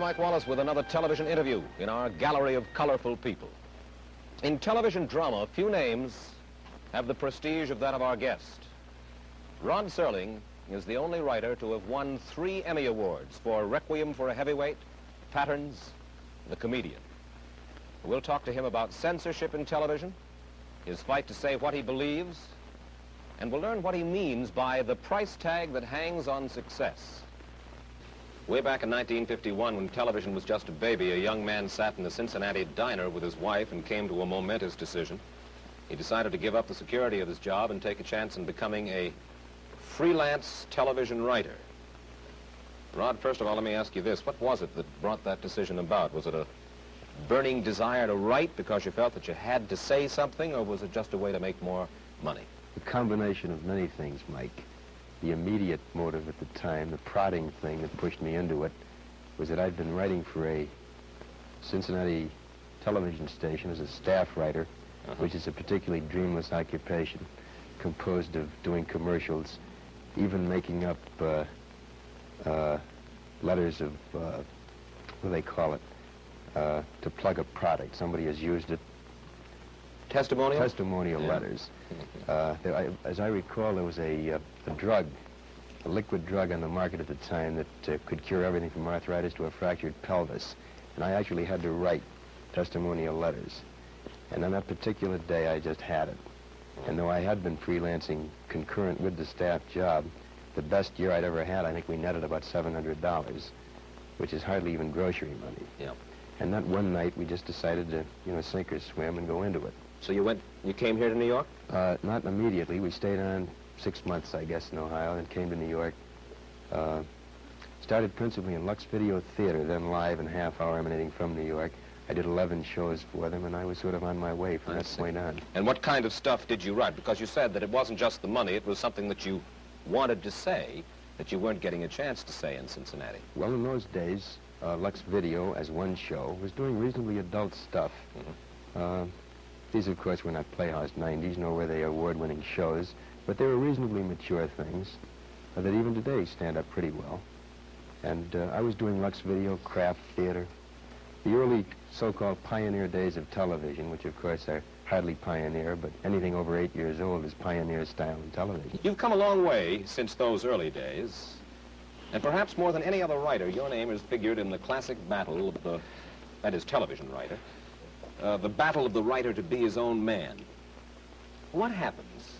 Mike Wallace with another television interview in our gallery of colorful people. In television drama, few names have the prestige of that of our guest. Rod Serling is the only writer to have won 3 Emmy Awards for Requiem for a Heavyweight, Patterns, The Comedian. We'll talk to him about censorship in television, his fight to say what he believes, and we'll learn what he means by the price tag that hangs on success. Way back in 1951, when television was just a baby, a young man sat in a Cincinnati diner with his wife and came to a momentous decision. He decided to give up the security of his job and take a chance in becoming a freelance television writer. Rod, first of all, let me ask you this. What was it that brought that decision about? Was it a burning desire to write because you felt that you had to say something, or was it just a way to make more money? A combination of many things, Mike. The immediate motive at the time, the prodding thing that pushed me into it, was that I'd been writing for a Cincinnati television station as a staff writer, which is a particularly dreamless occupation, composed of doing commercials, even making up letters of, what do they call it, to plug a product. Somebody has used it. Testimonial? Testimonial letters. As I recall, there was a drug, a liquid drug on the market at the time that could cure everything from arthritis to a fractured pelvis. And I actually had to write testimonial letters. And on that particular day, I just had it. And though I had been freelancing concurrent with the staff job, the best year I'd ever had, I think we netted about $700, which is hardly even grocery money. Yeah. And that one night, we just decided to, sink or swim and go into it. So you came here to New York? Not immediately. We stayed on 6 months, I guess, in Ohio, and came to New York. Started principally in Lux Video Theater, then live and half-hour emanating from New York. I did 11 shows for them, and I was sort of on my way from that point on. And what kind of stuff did you write? Because you said that it wasn't just the money, it was something that you wanted to say that you weren't getting a chance to say in Cincinnati. Well, in those days, Lux Video, as one show, was doing reasonably adult stuff. These, of course, were not Playhouse 90s, nor were they award-winning shows, but they were reasonably mature things that even today stand up pretty well. And I was doing Lux Video, craft theater, the early so-called pioneer days of television, which, of course, are hardly pioneer, but anything over 8 years old is pioneer style in television. You've come a long way since those early days, and perhaps more than any other writer, your name has figured in the classic battle of the, that is, television writer, the battle of the writer to be his own man. What happens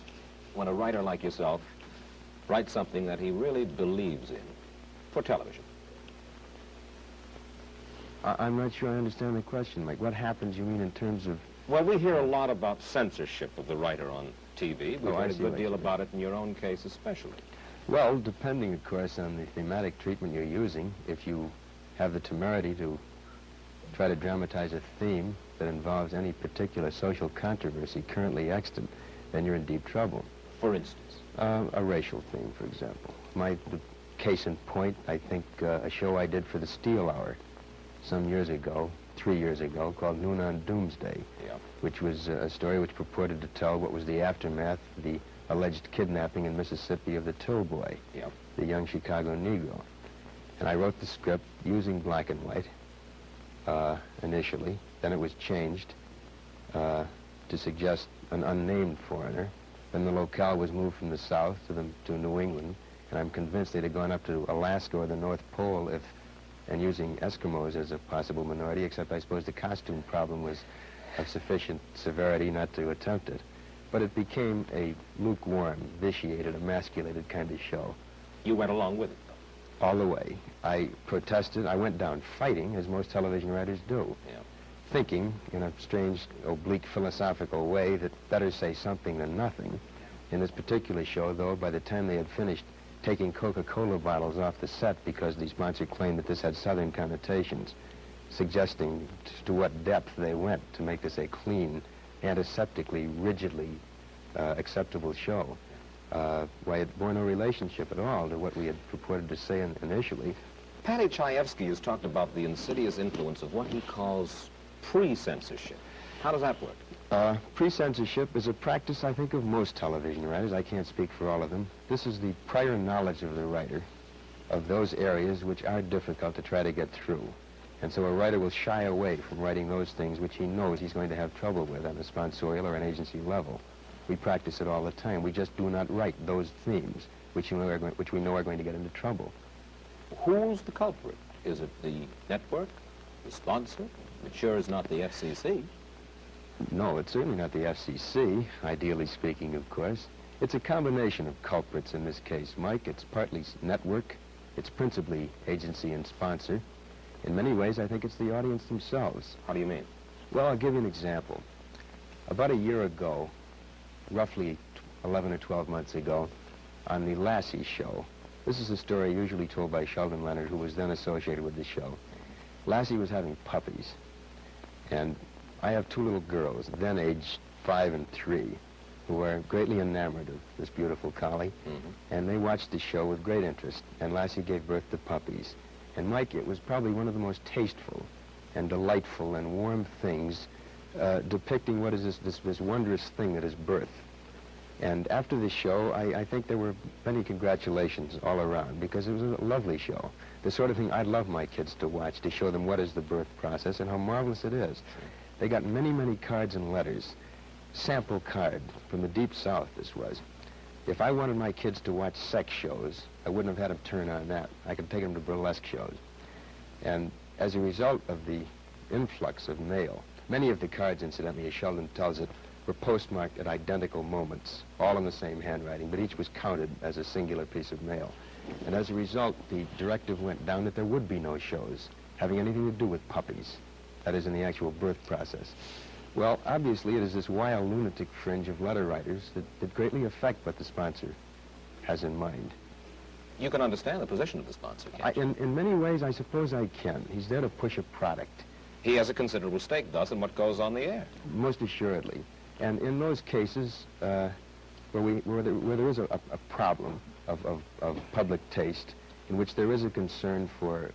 when a writer like yourself writes something that he really believes in for television? I'm not sure I understand the question, Mike. What happens, you mean, in terms of... Well, we hear a lot about censorship of the writer on TV. We've heard a good deal about it in your own case especially. Well, depending, of course, on the thematic treatment you're using, if you have the temerity to try to dramatize a theme that involves any particular social controversy currently extant, then you're in deep trouble. For instance? A racial theme, for example. The case in point, I think, a show I did for the Steel Hour some years ago, 3 years ago, called Noon on Doomsday, which was a story which purported to tell what was the aftermath of the alleged kidnapping in Mississippi of the Till Boy, the young Chicago Negro. And I wrote the script using black and white initially. Then it was changed to suggest an unnamed foreigner. Then the locale was moved from the South to New England, and I'm convinced they'd have gone up to Alaska or the North Pole and using Eskimos as a possible minority, except I suppose the costume problem was of sufficient severity not to attempt it. But it became a lukewarm, vitiated, emasculated kind of show. You went along with it, though? All the way. I protested. I went down fighting, as most television writers do, thinking, in a strange, oblique, philosophical way, that better say something than nothing. In this particular show, though, by the time they had finished taking Coca-Cola bottles off the set because the sponsor claimed that this had Southern connotations, suggesting to what depth they went to make this a clean, antiseptically, rigidly acceptable show. Why, it bore no relationship at all to what we had purported to say initially. Paddy Chayefsky has talked about the insidious influence of what he calls pre-censorship. How does that work? Pre-censorship is a practice, I think, of most television writers. I can't speak for all of them. This is the prior knowledge of the writer of those areas which are difficult to try to get through. And so a writer will shy away from writing those things which he knows he's going to have trouble with on a sponsorial or an agency level. We practice it all the time. We just do not write those themes which we know are going to get into trouble. Who's the culprit? Is it the network, the sponsor? It sure is not the FCC. No, it's certainly not the FCC, ideally speaking, of course. It's a combination of culprits in this case, Mike. It's partly network. It's principally agency and sponsor. In many ways, I think it's the audience themselves. How do you mean? Well, I'll give you an example. About a year ago, roughly 11 or 12 months ago, on the Lassie show, this is a story usually told by Sheldon Leonard, who was then associated with the show. Lassie was having puppies, and I have two little girls, then aged 5 and 3, who are greatly enamored of this beautiful collie, and they watched the show with great interest, and Lassie gave birth to puppies. And Mike, it was probably one of the most tasteful and delightful and warm things depicting what is this wondrous thing that is birth. And after the show, I think there were many congratulations all around, because it was a lovely show. The sort of thing I'd love my kids to watch, to show them what is the birth process and how marvelous it is. They got many, many cards and letters. Sample card from the deep south, this was. If I wanted my kids to watch sex shows, I wouldn't have had them turn on that. I could take them to burlesque shows. And as a result of the influx of mail, many of the cards, incidentally, as Sheldon tells it, were postmarked at identical moments, all in the same handwriting, but each was counted as a singular piece of mail. And as a result, the directive went down that there would be no shows having anything to do with puppies, that is, in the actual birth process. Well, obviously, it is this wild lunatic fringe of letter writers that greatly affect what the sponsor has in mind. You can understand the position of the sponsor, can't you? In many ways, I suppose I can. He's there to push a product. He has a considerable stake, thus, in what goes on the air. Most assuredly. And in those cases where there is a problem of public taste, in which there is a concern for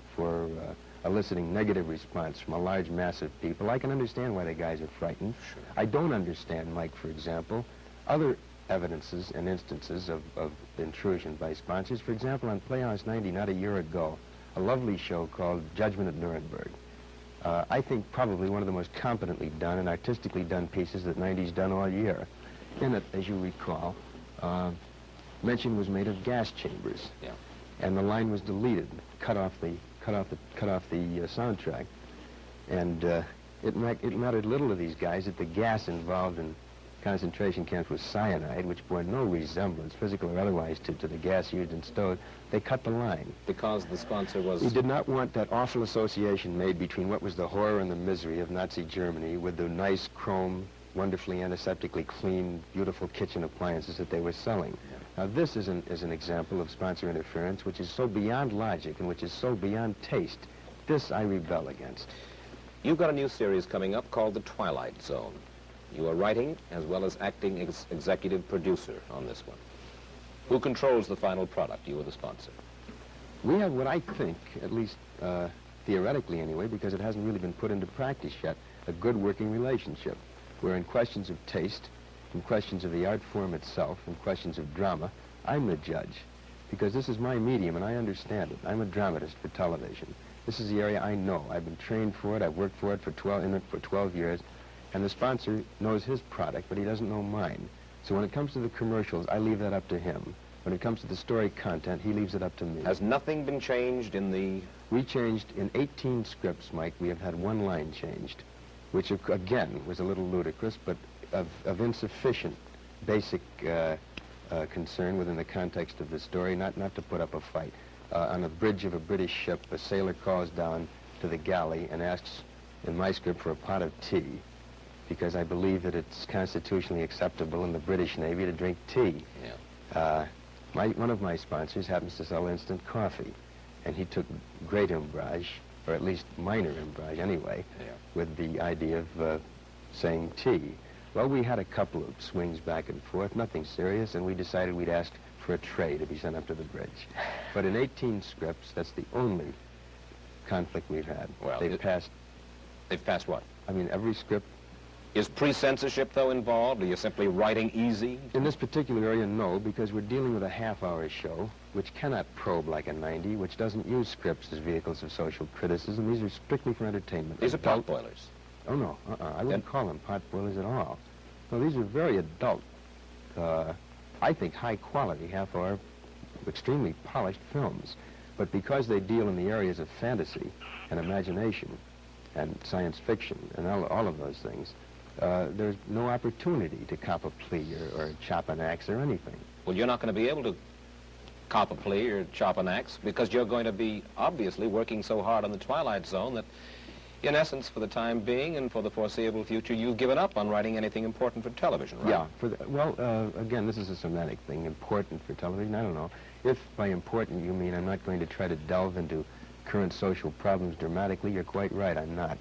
eliciting negative response from a large mass of people, I can understand why the guys are frightened. Sure. I don't understand, Mike, for example, other evidences and instances of intrusion by sponsors. For example, on Playhouse 90, not a year ago, a lovely show called Judgment at Nuremberg. I think probably one of the most competently done and artistically done pieces that 90's done all year. In it, as you recall, mention was made of gas chambers. Yeah. And the line was deleted, cut off the soundtrack. And it mattered little to these guys that the gas involved in concentration camps was cyanide, which bore no resemblance, physical or otherwise, to the gas used in stoves. They cut the line. Because the sponsor was... He did not want that awful association made between what was the horror and the misery of Nazi Germany with the nice chrome, wonderfully antiseptically clean, beautiful kitchen appliances that they were selling. Yeah. Now, this is an example of sponsor interference which is so beyond logic and which is so beyond taste. This I rebel against. You've got a new series coming up called The Twilight Zone. You are writing as well as acting executive producer on this one. Who controls the final product, you or the sponsor? We have what I think, at least theoretically anyway, because it hasn't really been put into practice yet, a good working relationship, where in questions of taste, in questions of the art form itself, in questions of drama, I'm the judge, because this is my medium and I understand it. I'm a dramatist for television. This is the area I know. I've been trained for it. I've worked for it for 12 years. And the sponsor knows his product, but he doesn't know mine. So when it comes to the commercials, I leave that up to him. When it comes to the story content, he leaves it up to me. Has nothing been changed in the... We changed in 18 scripts, Mike. We have had one line changed, which, again, was a little ludicrous, but of insufficient basic concern within the context of the story, not to put up a fight. On a bridge of a British ship, a sailor calls down to the galley and asks, in my script, for a pot of tea, because I believe that it's constitutionally acceptable in the British Navy to drink tea. Yeah. One of my sponsors happens to sell instant coffee, and he took great umbrage, or at least minor umbrage anyway, yeah, with the idea of saying tea. Well, we had a couple of swings back and forth, nothing serious, and we decided we'd ask for a tray to be sent up to the bridge. But in 18 scripts, that's the only conflict we've had. Well, They've passed what? I mean, every script Is pre-censorship, though, involved? Are you simply writing easy? In this particular area, no, because we're dealing with a half-hour show, which cannot probe like a 90, which doesn't use scripts as vehicles of social criticism. These are strictly for entertainment. These are pot boilers. Oh, no. I wouldn't call them pot boilers at all. No, these are very adult, I think high-quality, half-hour, extremely polished films. But because they deal in the areas of fantasy and imagination and science fiction and all of those things, there's no opportunity to cop a plea or chop an axe or anything. Well, you're not going to be able to cop a plea or chop an axe because you're going to be obviously working so hard on the Twilight Zone that, in essence, for the time being and for the foreseeable future, you've given up on writing anything important for television, right? Yeah. Again, this is a semantic thing. Important for television, I don't know. If by important you mean I'm not going to try to delve into current social problems dramatically, you're quite right, I'm not.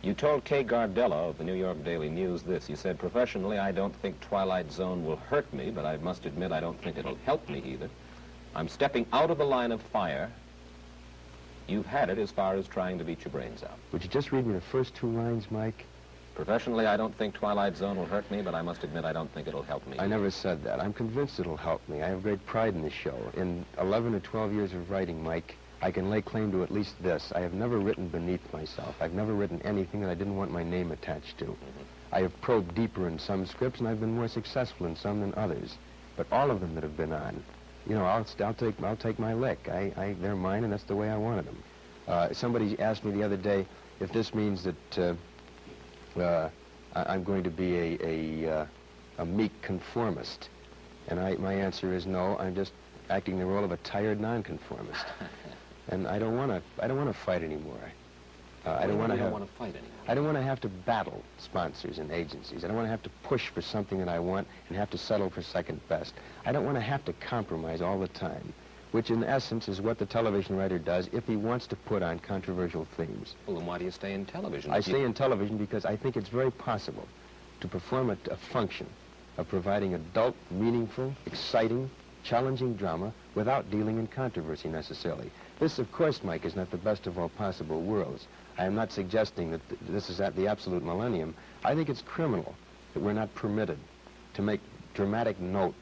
You told Kay Gardella of the New York Daily News this. You said, professionally, I don't think Twilight Zone will hurt me, but I must admit I don't think it'll help me either. I'm stepping out of the line of fire. You've had it as far as trying to beat your brains out. Would you just read me the first two lines, Mike? Professionally, I don't think Twilight Zone will hurt me, but I must admit I don't think it'll help me. I never said that. I'm convinced it'll help me. I have great pride in the show. In 11 or 12 years of writing, Mike, I can lay claim to at least this. I have never written beneath myself. I've never written anything that I didn't want my name attached to. I have probed deeper in some scripts, and I've been more successful in some than others. But all of them that have been on, you know, I'll take my lick. They're mine, and that's the way I wanted them. Somebody asked me the other day if this means that I'm going to be a meek conformist, and my answer is no. I'm just acting the role of a tired nonconformist. And I don't want to fight anymore. I don't want to fight anymore. I don't want to have to battle sponsors and agencies. I don't want to have to push for something that I want and have to settle for second best. I don't want to have to compromise all the time, which in essence is what the television writer does if he wants to put on controversial themes. Well, then why do you stay in television? I stay in television because I think it's very possible to perform a function of providing adult, meaningful, exciting, challenging drama without dealing in controversy necessarily. This, of course, Mike, is not the best of all possible worlds. I am not suggesting that this is at the absolute millennium. I think it's criminal that we're not permitted to make dramatic note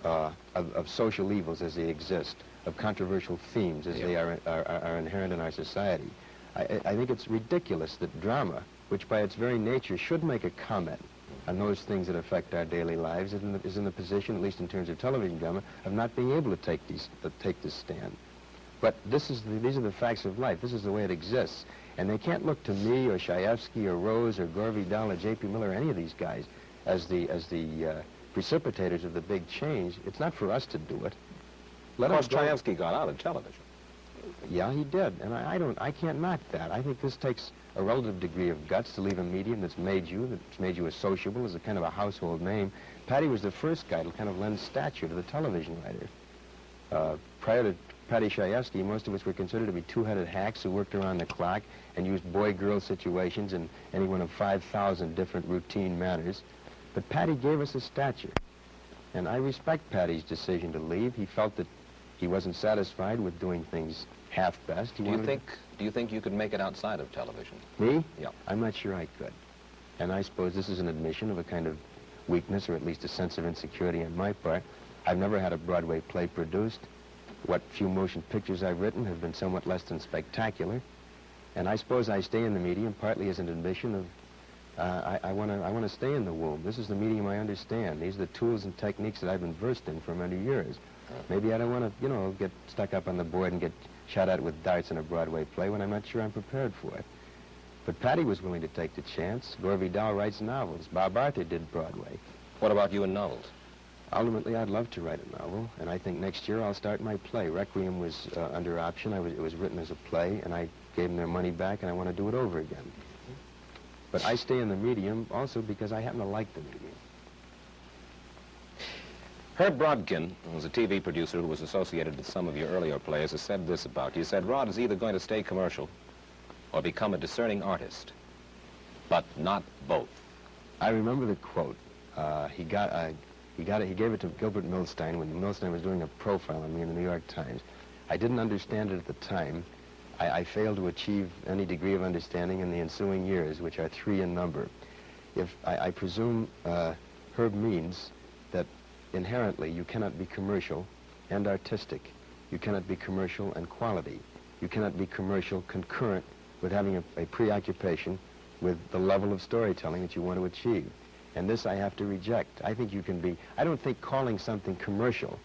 of social evils as they exist, of controversial themes as they are inherent in our society. I think it's ridiculous that drama, which by its very nature should make a comment on those things that affect our daily lives, is in the position, at least in terms of television drama, of not being able to take this stand. But these are the facts of life. This is the way it exists. And they can't look to me or Shaefsky or Rose or Gore Vidal or J.P. Miller or any of these guys as the precipitators of the big change. It's not for us to do it. Of course, Shaefsky got out of television. Yeah, he did. And I can't knock that. I think this takes a relative degree of guts to leave a medium that's made you as sociable, as a kind of a household name. Patty was the first guy to kind of lend stature to the television writer. Prior to Patty Shaefsky, most of us were considered to be two-headed hacks who worked around the clock and used boy-girl situations in any one of 5,000 different routine manners. But Patty gave us a stature. And I respect Patty's decision to leave. He felt that he wasn't satisfied with doing things half-best. Do you think you could make it outside of television? Me? Yeah. I'm not sure I could. And I suppose this is an admission of a kind of weakness, or at least a sense of insecurity on my part. I've never had a Broadway play produced. What few motion pictures I've written have been somewhat less than spectacular. And I suppose I stay in the medium partly as an admission of I want to stay in the womb. This is the medium I understand. These are the tools and techniques that I've been versed in for many years. Maybe I don't want to, get stuck up on the board and get shot at with darts in a Broadway play when I'm not sure I'm prepared for it. But Patty was willing to take the chance. Gore Vidal writes novels. Bob Arthur did Broadway. What about you in novels? Ultimately, I'd love to write a novel, and I think next year I'll start my play. Requiem was under option. It was written as a play, and I gave them their money back, and I want to do it over again. But I stay in the medium also because I happen to like the medium. Herb Brodkin, who was a TV producer who was associated with some of your earlier plays, has said this about you. He said, Rod is either going to stay commercial or become a discerning artist, but not both. I remember the quote. He gave it to Gilbert Milstein when Milstein was doing a profile on me in the New York Times. I didn't understand it at the time. I failed to achieve any degree of understanding in the ensuing years, which are 3 in number. I presume Herb means that inherently you cannot be commercial and artistic. You cannot be commercial and quality. You cannot be commercial concurrent with having a preoccupation with the level of storytelling that you want to achieve. And this I have to reject. I think you can be, I don't think calling something commercial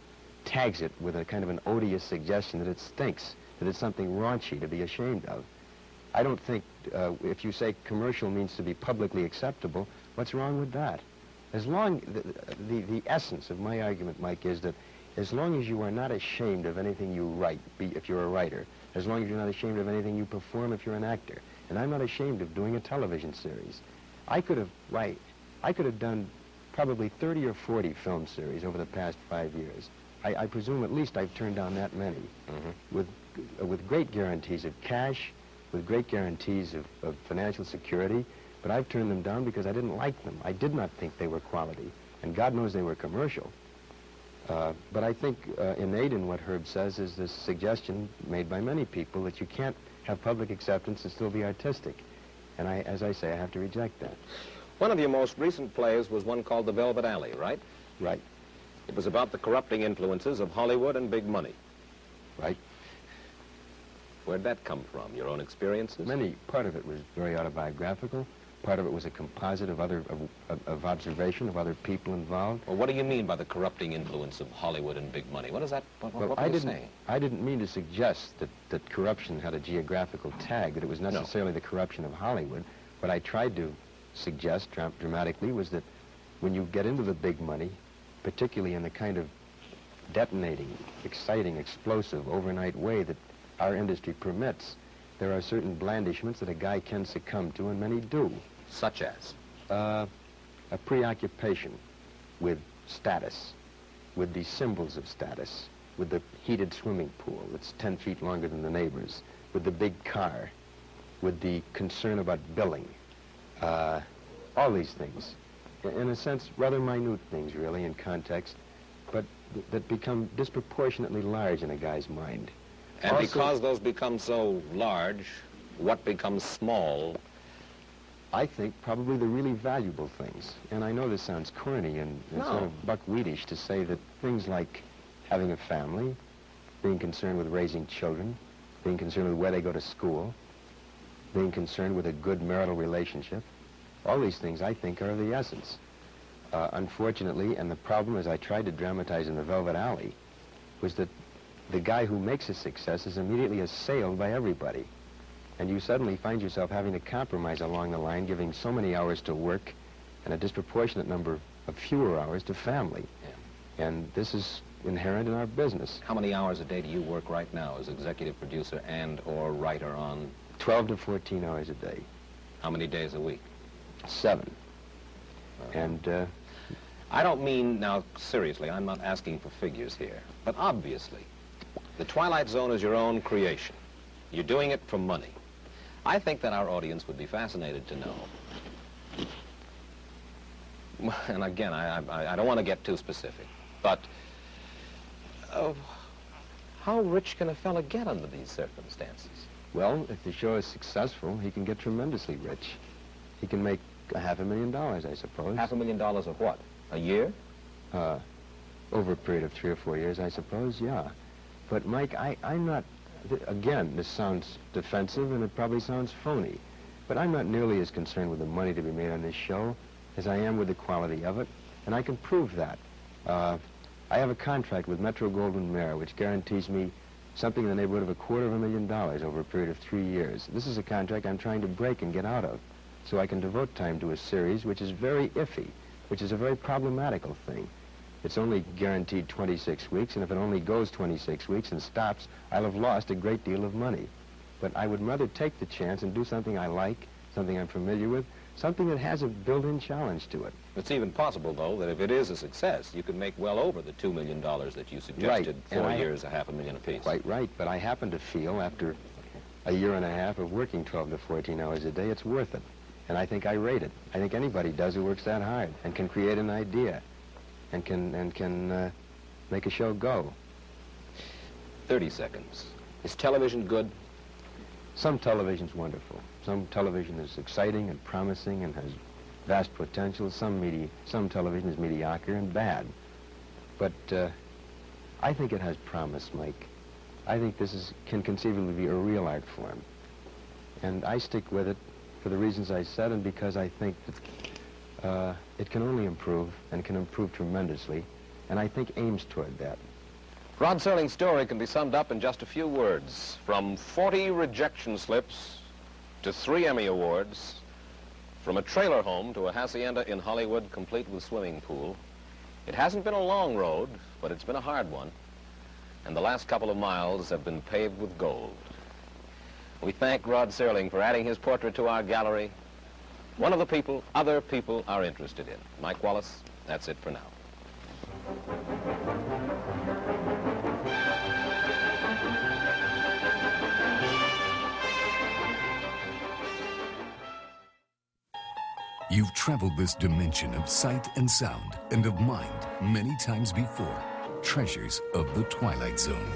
tags it with a kind of an odious suggestion that it stinks, that it's something raunchy to be ashamed of. I don't think if you say commercial means to be publicly acceptable, what's wrong with that? As long, the essence of my argument, Mike, is that as long as you are not ashamed of anything you write, if you're a writer, as long as you're not ashamed of anything you perform if you're an actor, and I'm not ashamed of doing a television series. I could have done probably 30 or 40 film series over the past 5 years. I presume at least I've turned down that many, with great guarantees of cash, with great guarantees of financial security, but I've turned them down because I didn't like them. I did not think they were quality, and God knows they were commercial. But I think innate in what Herb says is this suggestion made by many people that you can't have public acceptance and still be artistic. And as I say, I have to reject that. One of your most recent plays was one called The Velvet Alley, right? Right. It was about the corrupting influences of Hollywood and big money. Right. Where'd that come from? Your own experiences? Part of it was very autobiographical. Part of it was a composite of observation of other people involved. Well, what do you mean by the corrupting influence of Hollywood and big money? What is that? What are you saying? I didn't mean to suggest that corruption had a geographical tag, that it was necessarily the corruption of Hollywood. What I tried to suggest dramatically was that when you get into the big money, particularly in the kind of detonating, exciting, explosive, overnight way that our industry permits, there are certain blandishments that a guy can succumb to, and many do. Such as? A preoccupation with status, with the symbols of status, with the heated swimming pool that's 10 feet longer than the neighbors, with the big car, with the concern about billing. All these things, in a sense, rather minute things, really, in context, but that become disproportionately large in a guy's mind. And also, because those become so large, what becomes small? I think probably the really valuable things. And I know this sounds corny and sort of buckwheatish to say that things like having a family, being concerned with raising children, being concerned with where they go to school, being concerned with a good marital relationship, all these things I think are of the essence. Unfortunately, and the problem, as I tried to dramatize in The Velvet Alley, was that the guy who makes a success is immediately assailed by everybody. And you suddenly find yourself having to compromise along the line, giving so many hours to work and a disproportionate number of fewer hours to family. Yeah. And this is inherent in our business. How many hours a day do you work right now as executive producer and or writer on? 12 to 14 hours a day. How many days a week? 7. And I don't mean, now seriously, I'm not asking for figures here, but obviously, the Twilight Zone is your own creation. You're doing it for money. I think that our audience would be fascinated to know. And again, I don't want to get too specific, but how rich can a fella get under these circumstances? Well, if the show is successful, he can get tremendously rich. He can make $500,000, I suppose. $500,000 of what? A year? Over a period of 3 or 4 years, I suppose, yeah. But, Mike, I'm not, again, this sounds defensive and it probably sounds phony, but I'm not nearly as concerned with the money to be made on this show as I am with the quality of it, and I can prove that. I have a contract with Metro-Goldwyn-Mayer which guarantees me something in the neighborhood of $250,000 over a period of 3 years. This is a contract I'm trying to break and get out of, so I can devote time to a series which is very iffy, which is a very problematical thing. It's only guaranteed 26 weeks, and if it only goes 26 weeks and stops, I'll have lost a great deal of money. But I would rather take the chance and do something I like, something I'm familiar with, something that has a built-in challenge to it. It's even possible, though, that if it is a success, you could make well over the $2 million that you suggested, right. 4 years, $500,000 apiece. Quite right, but I happen to feel, after a year and a half of working 12 to 14 hours a day, it's worth it. And I think I rate it. I think anybody does who works that hard and can create an idea and can make a show go. 30 seconds. Is television good? Some television's wonderful. Some television is exciting and promising and has vast potential. Some television is mediocre and bad. But I think it has promise, Mike. I think this can conceivably be a real art form. And I stick with it for the reasons I said, and because I think that it can only improve, and can improve tremendously, and I think aims toward that. Rod Serling's story can be summed up in just a few words. From 40 rejection slips to 3 Emmy Awards, from a trailer home to a hacienda in Hollywood complete with swimming pool. It hasn't been a long road, but it's been a hard one, and the last couple of miles have been paved with gold. We thank Rod Serling for adding his portrait to our gallery, one of the people other people are interested in. Mike Wallace, that's it for now. You've traveled this dimension of sight and sound and of mind many times before. Treasures of the Twilight Zone.